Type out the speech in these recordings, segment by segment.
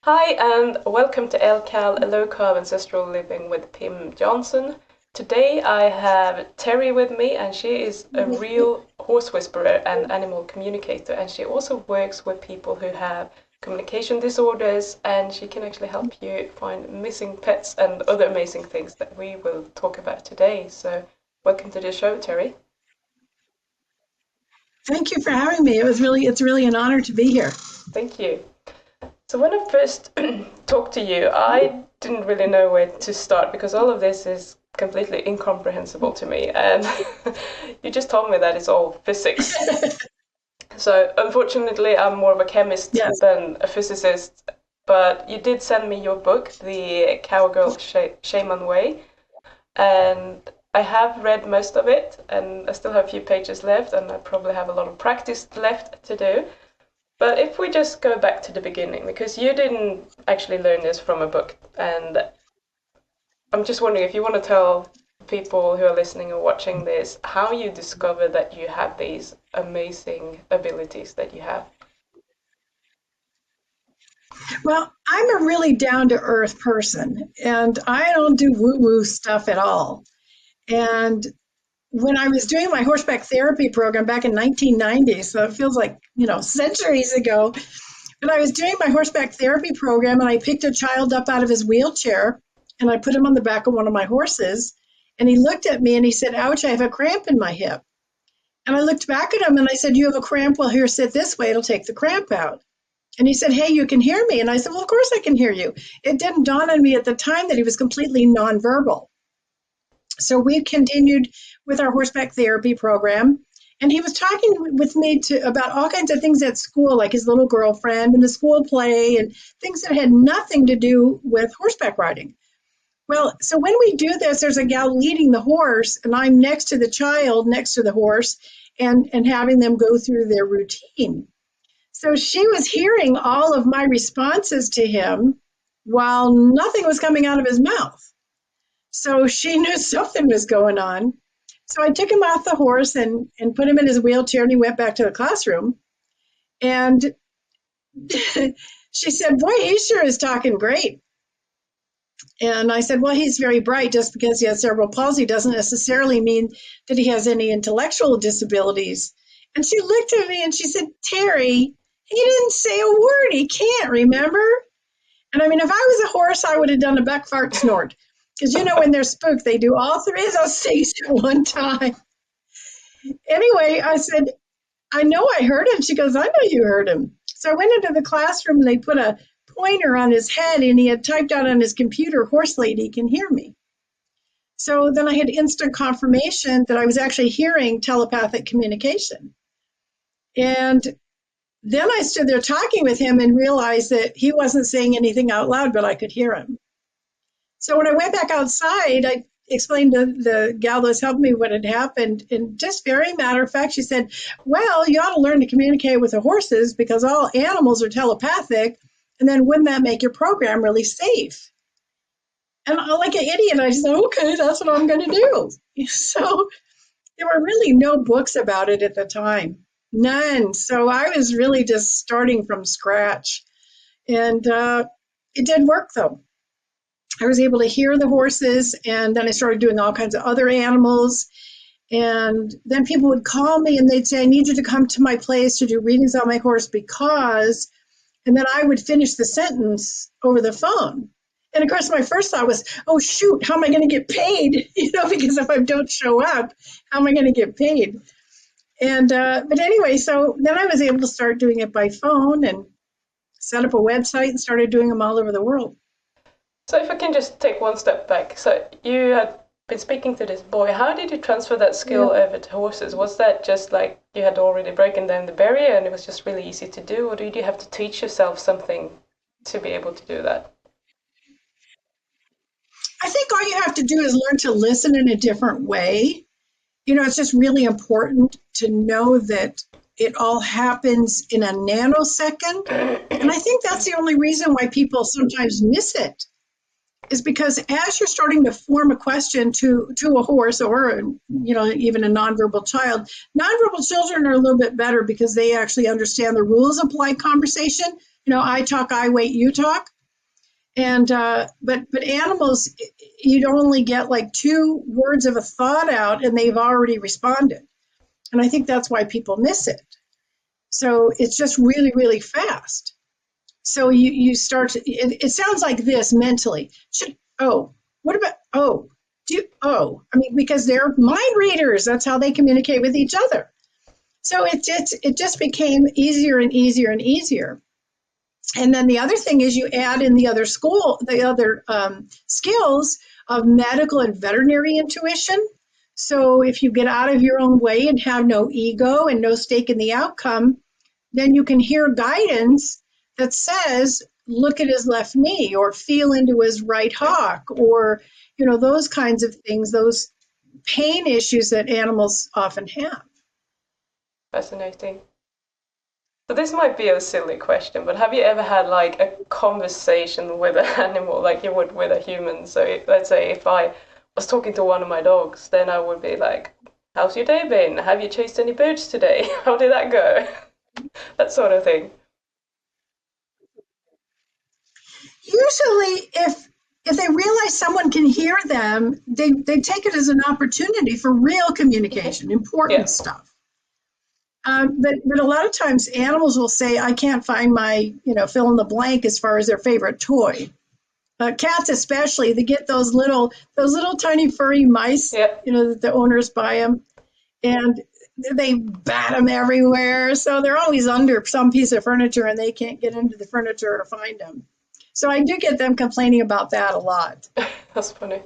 Hi, and welcome to LCAL, a low-carb ancestral living with Pim Jansson. Today I have Terri with me, and she is a real horse whisperer and animal communicator, and she also works with people who have communication disorders, and she can actually help you find missing pets and other amazing things that we will talk about today. So, welcome to the show, Terri. Thank you for having me. It's really an honor to be here. Thank you. So when I first talked to you, I didn't really know where to start because all of this is completely incomprehensible to me. And you just told me that it's all physics. So unfortunately, I'm more of a chemist Yes. than a physicist. But you did send me your book, The Cowgirl Shaman Way, and I have read most of it, and I still have a few pages left, and I probably have a lot of practice left to do. But if we just go back to the beginning, because you didn't actually learn this from a book, and I'm just wondering if you want to tell people who are listening or watching this how you discovered that you have these amazing abilities that you have. Well, I'm a really down to earth person and I don't do woo woo stuff at all. And when I was doing my horseback therapy program back in 1990, so it feels like, centuries ago, but I was doing my horseback therapy program and I picked a child up out of his wheelchair and I put him on the back of one of my horses. And he looked at me and he said, "Ouch, I have a cramp in my hip." And I looked back at him and I said, "You have a cramp? Well, here, sit this way. It'll take the cramp out." And he said, "Hey, you can hear me." And I said, "Well, of course I can hear you." It didn't dawn on me at the time that he was completely nonverbal. So we continued with our horseback therapy program. And he was talking with me about all kinds of things at school, like his little girlfriend and the school play and things that had nothing to do with horseback riding. Well, so when we do this, there's a gal leading the horse, and I'm next to the child, next to the horse, and having them go through their routine. So she was hearing all of my responses to him while nothing was coming out of his mouth. So she knew something was going on. So I took him off the horse and put him in his wheelchair and he went back to the classroom. And she said, "Boy, he sure is talking great." And I said, "Well, he's very bright. Just because he has cerebral palsy doesn't necessarily mean that he has any intellectual disabilities." And she looked at me and she said, "Terri, he didn't say a word. He can't, remember?" And I mean, if I was a horse, I would have done a buck fart snort. Because when they're spooked, they do all three of those things at one time. Anyway, I said, "I know I heard him." She goes, "I know you heard him." So I went into the classroom and they put a pointer on his head and he had typed out on his computer, "Horse lady can hear me." So then I had instant confirmation that I was actually hearing telepathic communication. And then I stood there talking with him and realized that he wasn't saying anything out loud, but I could hear him. So when I went back outside, I explained to the gal that was helping me what had happened. And just very matter of fact, she said, "Well, you ought to learn to communicate with the horses because all animals are telepathic. And then wouldn't that make your program really safe?" And like an idiot, I said, "Okay, that's what I'm going to do." So there were really no books about it at the time, none. So I was really just starting from scratch. And it did work though. I was able to hear the horses, and then I started doing all kinds of other animals. And then people would call me and they'd say, "I need you to come to my place to do readings on my horse because," and then I would finish the sentence over the phone. And of course, my first thought was, "Oh, shoot, how am I going to get paid?" Because if I don't show up, how am I going to get paid? And, but anyway, so then I was able to start doing it by phone and set up a website and started doing them all over the world. So if I can just take one step back, so you had been speaking to this boy. How did you transfer that Yeah. skill over to horses? Was that just like you had already broken down the barrier and it was just really easy to do, or did you have to teach yourself something to be able to do that? I think all you have to do is learn to listen in a different way. It's just really important to know that it all happens in a nanosecond. And I think that's the only reason why people sometimes miss it is because as you're starting to form a question to a horse or even a nonverbal child, nonverbal children are a little bit better because they actually understand the rules of polite conversation. I talk, I wait, you talk. And but animals, you'd only get like 2 words of a thought out, and they've already responded. And I think that's why people miss it. So it's just really, really fast. So you start to, it sounds like this mentally. Should, oh, what about, oh, I mean, because they're mind readers. That's how they communicate with each other. So it just became easier and easier and easier. And then the other thing is you add in the other skills of medical and veterinary intuition. So if you get out of your own way and have no ego and no stake in the outcome, then you can hear guidance that says, look at his left knee or feel into his right hock or, those kinds of things, those pain issues that animals often have. Fascinating. So this might be a silly question, but have you ever had like a conversation with an animal like you would with a human? So let's say if I was talking to one of my dogs, then I would be like, "How's your day been? Have you chased any birds today? How did that go?" That sort of thing. Usually, if they realize someone can hear them, they take it as an opportunity for real communication, important Yeah, stuff. But a lot of times animals will say, I can't find my, fill in the blank as far as their favorite toy. Cats especially, they get those little tiny furry mice, yeah, that the owners buy them, and they bat them everywhere. So they're always under some piece of furniture and they can't get into the furniture or find them. So I do get them complaining about that a lot. that's funny.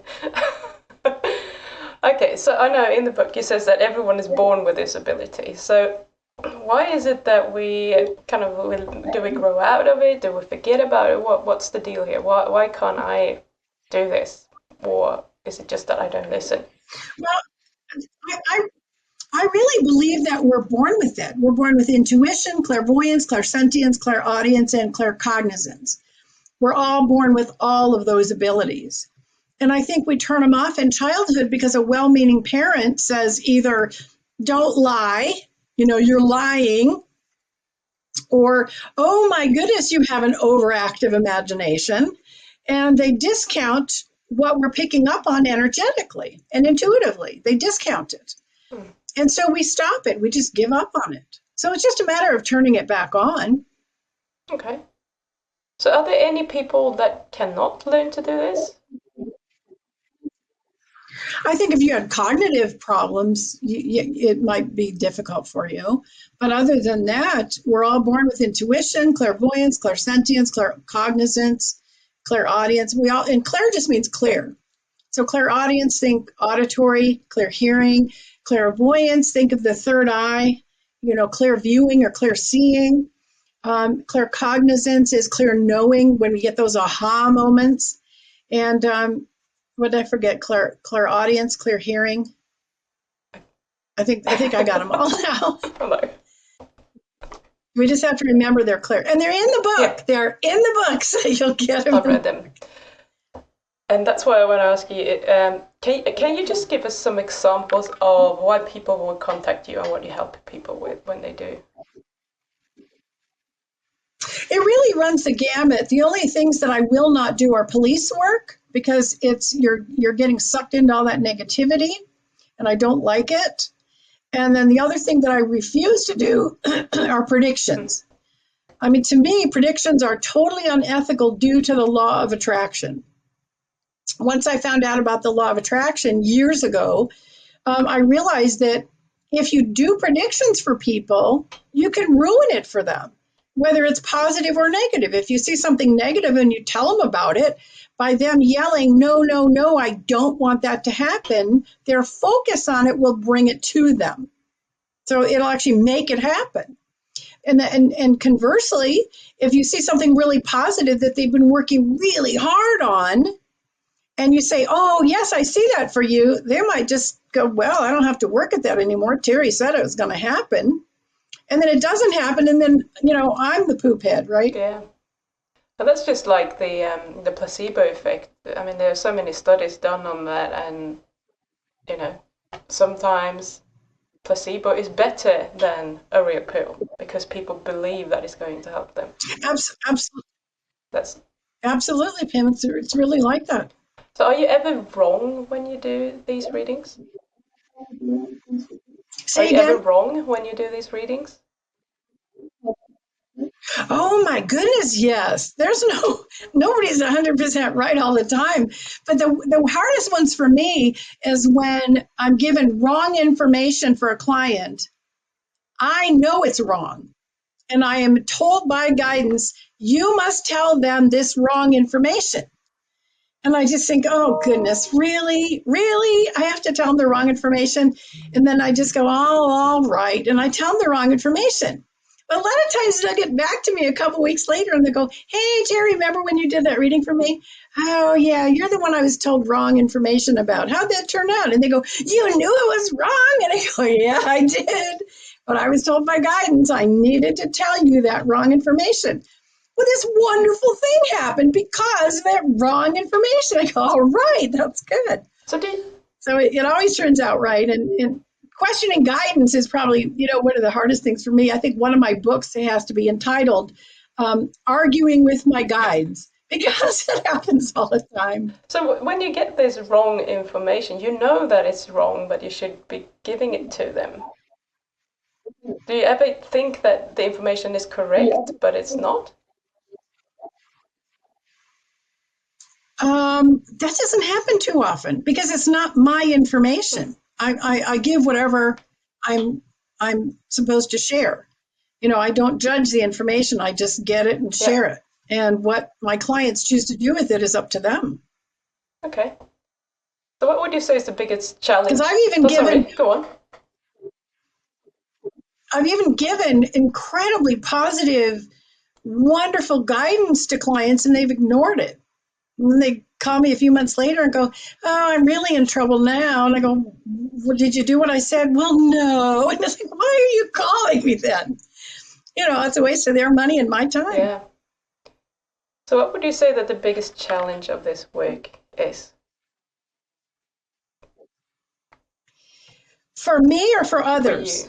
Okay, so I know in the book you says that everyone is born with this ability. So why is it that we kind of do we grow out of it? Do we forget about it? What's the deal here? Why can't I do this? Or is it just that I don't listen? Well, I, I, I really believe that we're born with it. We're born with intuition, clairvoyance, clairsentience, clairaudience, and claircognizance. We're all born with all of those abilities. And I think we turn them off in childhood because a well meaning parent says either, don't lie, you're lying, or, oh my goodness, you have an overactive imagination. And they discount what we're picking up on energetically and intuitively. They discount it. Hmm, And so we stop it, we just give up on it. So it's just a matter of turning it back on. okay. So are there any people that cannot learn to do this? I think if you had cognitive problems, it might be difficult for you. But other than that, we're all born with intuition, clairvoyance, clairsentience, claircognizance, clairaudience. And clair just means Yeah. clear. So clairaudience, think auditory, clear hearing, clairvoyance, think of the third eye, clear viewing or clear seeing. Claircognizance is clear knowing when we get those aha moments. And what did I forget? Clairaudience, clear hearing. I think I got them all now. Hello. We just have to remember they're clear, and they're in the Yeah, book. They're in the book, so you'll get I've read them. them. And that's why I want to ask you, can you just give us some examples of why people will contact you and what you help people with when they do? It really runs the gamut. The only things that I will not do are police work because it's you're getting sucked into all that negativity, and I don't like it. And then the other thing that I refuse to do are Hmm. predictions. I mean, to me, predictions are totally unethical due to the law of attraction. Once I found out about the law of attraction years ago, I realized that if you do predictions for people, you can ruin it for them, whether it's positive or negative. If you see something negative and you tell them about it, by them yelling, no, no, no, I don't want that to happen, their focus on it will bring it to them. So it'll actually make it happen. And conversely, if you see something really positive that they've been working really hard on, and you say, oh, yes, I see that for you, they might just go, well, I don't have to work at that anymore. Terry said it was going to happen. And then it doesn't happen. And then, I'm the poop head, right? Yeah. And that's just like the placebo effect. I mean, there are so many studies done on that, and you know, sometimes placebo is better than a real pill because people believe that it's going to help them. Absolutely. That's Absolutely, Pam. It's really like that. So are you ever wrong when you do these readings? Are Say you ever again? wrong when you do these readings? Oh my goodness, yes. There's nobody's 100% right all the time. But the hardest ones for me is when I'm given wrong information for a client. I know it's wrong. And I am told by guidance, you must tell them this wrong information. And I just think, oh goodness, really? Really? I have to tell them the wrong information. And then I just go, oh, all right. And I tell them the wrong information. But a lot of times they'll get back to me a couple weeks later and they go, hey, Terri, remember when you did that reading for me? Oh, yeah, you're the one I was told wrong information about. How'd that turn out? And they go, you knew it was wrong. And I go, yeah, I did. But I was told by guidance I needed to tell you that wrong information. Well, this wonderful thing happened because of that wrong information. I go, all right, that's good. So do you, So it always turns out right. And questioning guidance is probably, one of the hardest things for me. I think one of my books has to be entitled Arguing with My Guides because it happens all the time. so when you get this wrong information, you know that it's wrong, but you should be giving it to them. Do you ever think that the information is correct, but it's not? That doesn't happen too often because it's not my information. I give whatever I'm I'm supposed to share. I don't judge the information. I just get it and Yeah. share it. And what my clients choose to do with it is up to them. Okay. So what would you say is the biggest Because challenge? I've even Oh, sorry. given Go on. I've even given incredibly positive, wonderful guidance to clients and they've ignored it. And then they call me a few months later and go, oh, I'm really in trouble now. And I go, well, did you do what I said? Well, no. And it's like, why are you calling me then? It's a waste of their money and my time. Yeah. So what would you say that the biggest challenge of this work is For me or for for others?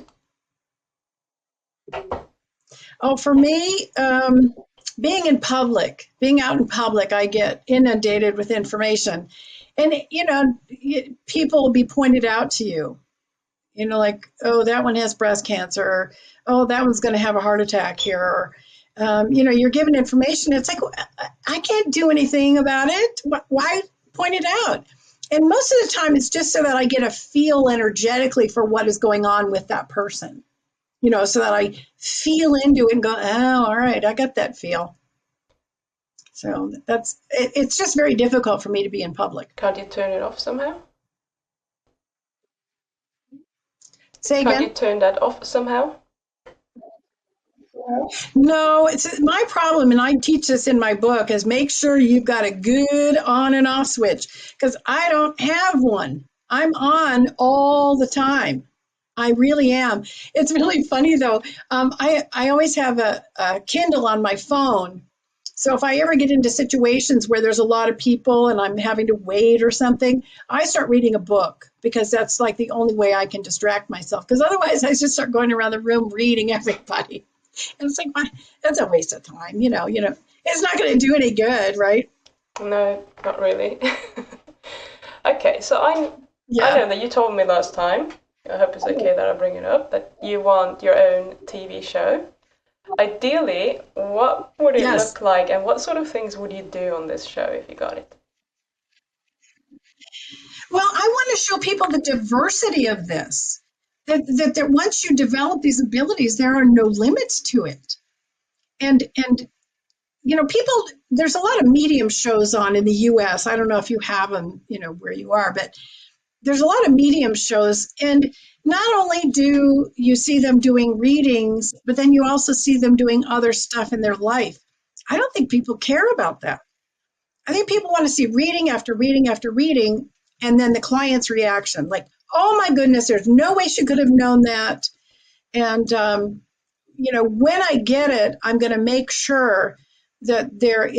you? Oh, for me, being out in public, I get inundated with information. And, people will be pointed out to you, like, oh, that one has breast cancer, or, oh, that one's going to have a heart attack here. Or, you're given information. It's like, I can't do anything about it. Why point it out? And most of the time, it's just so that I get a feel energetically for what is going on with that person, so that I feel into it and go, oh, all right, I got that feel. So it's just very difficult for me to be in public. Can't you turn it off somehow? Say Can't you again? turn that off somehow? No, it's my problem, and I teach this in my book, is make sure you've got a good on and off switch because I don't have one. I'm on all the time. I really am. It's really funny though. I always have a Kindle on my phone. So if I ever get into situations where there's a lot of people and I'm having to wait or something, I start reading a book because that's like the only way I can distract myself. Because otherwise, I just start going around the room reading everybody. And it's like, that's a waste of time. It's not going to do any good, right? No, not really. Okay, so I Yeah. know that you told me last time, I hope it's okay that I bring it up, that you want your own TV show. Ideally, what would it Yes. look like and what sort of things would you do on this show if you got it? Well, I want to show people the diversity of this. That once you develop these abilities, there are no limits to it. And people. There's a lot of medium shows on in the U.S. I don't know if you have them, where you are, but there's a lot of medium shows, and not only do you see them doing readings, but then you also see them doing other stuff in their life. I don't think people care about that. I think people want to see reading after reading after reading, and then the client's reaction, like, "Oh my goodness, there's no way she could have known that." And when I get it, I'm going to make sure that there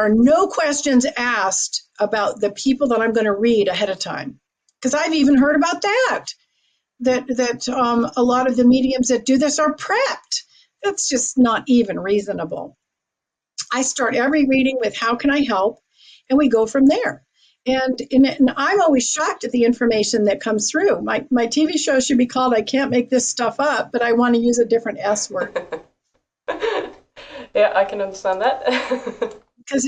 are no questions asked about the people that I'm going to read ahead of time, because I've even heard about that. That a lot of the mediums that do this are prepped. That's just not even reasonable. I start every reading with how can I help, and we go from there. And I'm always shocked at the information that comes through. My TV show should be called "I Can't Make This Stuff Up," but I want to use a different S word Yeah, I can understand that. because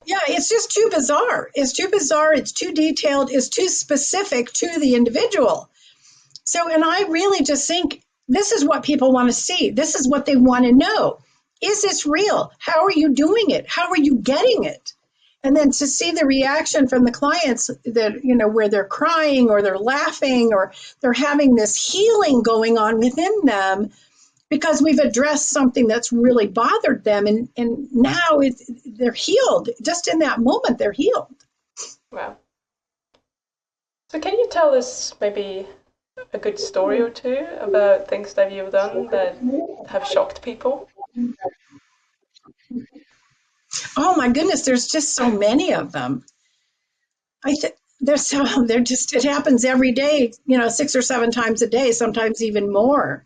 yeah, it's just too bizarre. It's too bizarre. It's too detailed. It's too specific to the individual. So, and I really just think this is what people want to see. This is what they want to know. Is this real? How are you doing it? How are you getting it? And then to see the reaction from the clients that, where they're crying or they're laughing or they're having this healing going on within them because we've addressed something that's really bothered them. And now they're healed. Just in that moment, they're healed. Wow. So can you tell us maybe a good story or two about things that you've done that have shocked people? Oh my goodness, there's just so many of them. It happens every day, 6 or 7 times a day, sometimes even more.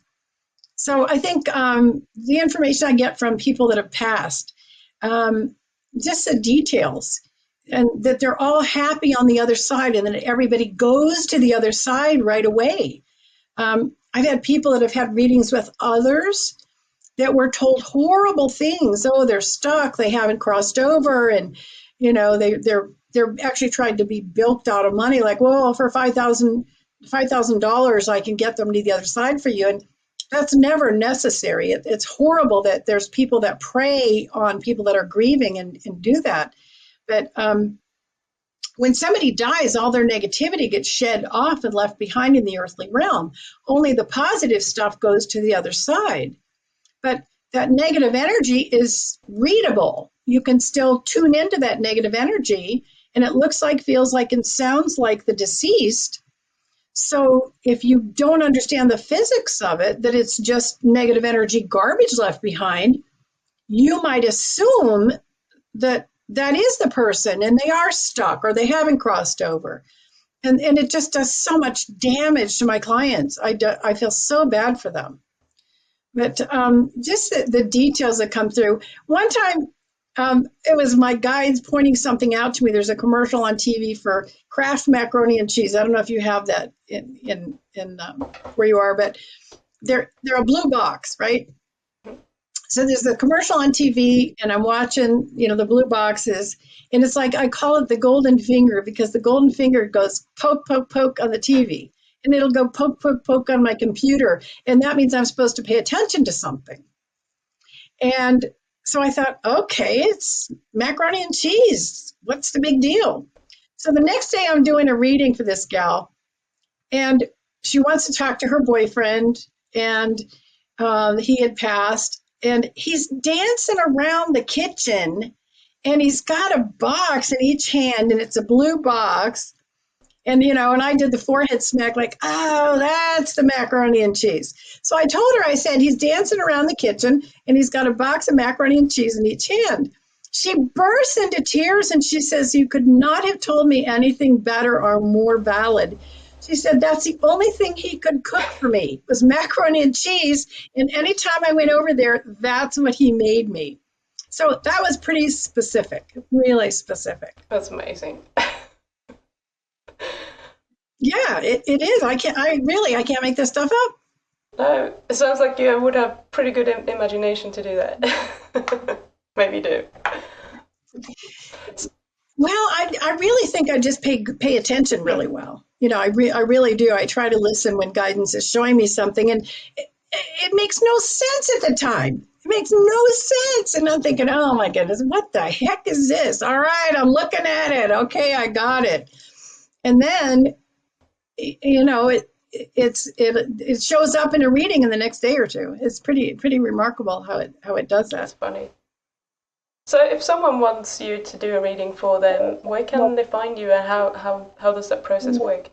So I think the information I get from people that have passed, just the details, and that they're all happy on the other side, and that everybody goes to the other side right away. I've had people that have had readings with others that were told horrible things. Oh, they're stuck. They haven't crossed over, and they're actually trying to be bilked out of money. Like, well, for $5,000, I can get them to the other side for you, and that's never necessary. It's horrible that there's people that prey on people that are grieving and do that. But when somebody dies, all their negativity gets shed off and left behind in the earthly realm. Only the positive stuff goes to the other side. But that negative energy is readable. You can still tune into that negative energy, and it looks like, feels like, and sounds like the deceased. So if you don't understand the physics of it, that it's just negative energy garbage left behind, you might assume that that is the person and they are stuck or they haven't crossed over. And it just does so much damage to my clients. I feel so bad for them. But just the details that come through. One time, it was my guides pointing something out to me. There's a commercial on TV for Kraft macaroni and cheese. I don't know if you have that in where you are, but they're a blue box, right? So there's the commercial on TV, and I'm watching, the blue boxes, and it's like I call it the golden finger because the golden finger goes poke, poke, poke on the TV, and it'll go poke, poke, poke on my computer, and that means I'm supposed to pay attention to something. And so I thought, okay, it's macaroni and cheese. What's the big deal? So the next day I'm doing a reading for this gal, and she wants to talk to her boyfriend, and he had passed, and he's dancing around the kitchen, and he's got a box in each hand, and it's a blue box. And, and I did the forehead smack like, oh, that's the macaroni and cheese. So I told her, I said, he's dancing around the kitchen and he's got a box of macaroni and cheese in each hand. She bursts into tears and she says, you could not have told me anything better or more valid. She said, that's the only thing he could cook for me was macaroni and cheese. And anytime I went over there, that's what he made me. So that was pretty specific, really specific. That's amazing. Yeah, it is. I can't make this stuff up. No, it sounds like you would have pretty good imagination to do that. Maybe do. Well, I really think I just pay attention really well. I really do. I try to listen when guidance is showing me something, and it makes no sense at the time. It makes no sense. And I'm thinking, oh my goodness, what the heck is this? All right, I'm looking at it. Okay, I got it. And then, it shows up in a reading in the next day or two. It's pretty remarkable how it does that. That's funny. So if someone wants you to do a reading for them, where can they find you, and how does that process work?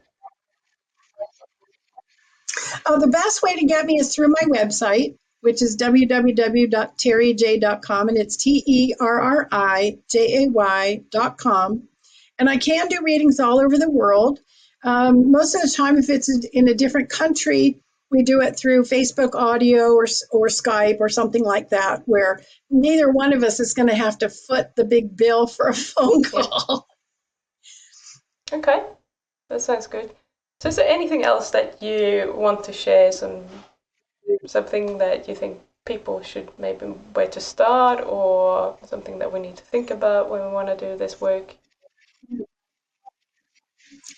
The best way to get me is through my website, which is www.terrijay.com, and it's TERRIJAY.com. And I can do readings all over the world. Most of the time, if it's in a different country, we do it through Facebook audio or Skype or something like that, where neither one of us is going to have to foot the big bill for a phone Yeah. call. Okay, that sounds good. So is there anything else that you want to share? Something that you think people should maybe where to start, or something that we need to think about when we want to do this work?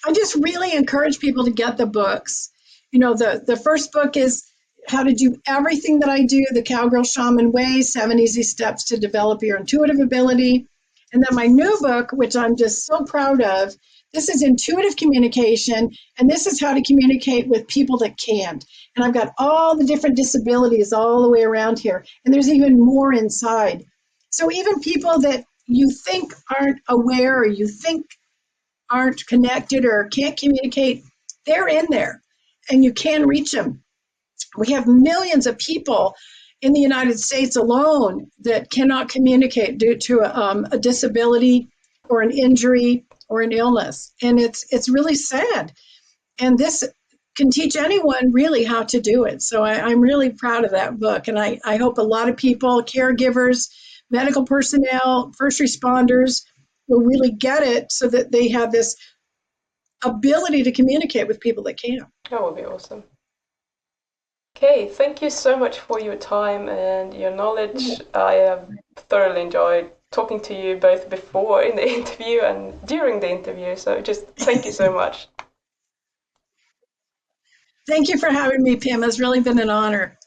I just really encourage people to get the books. You know, the first book is How to Do Everything That I Do, The Cowgirl Shaman Way, 7 Easy Steps to Develop Your Intuitive Ability. And then my new book, which I'm just so proud of, this is Intuitive Communication, and this is how to communicate with people that can't. And I've got all the different disabilities all the way around here, and there's even more inside. So even people that you think aren't aware or you think aren't connected or can't communicate, they're in there and you can reach them. We have millions of people in the United States alone that cannot communicate due to a disability or an injury or an illness. And it's really sad. And this can teach anyone really how to do it. So I'm really proud of that book. And I hope a lot of people, caregivers, medical personnel, first responders, will really get it so that they have this ability to communicate with people that can't. That would be awesome. Okay, thank you so much for your time and your knowledge. I have thoroughly enjoyed talking to you both before in the interview and during the interview. So just thank you so much. Thank you for having me, Pam. It's really been an honor.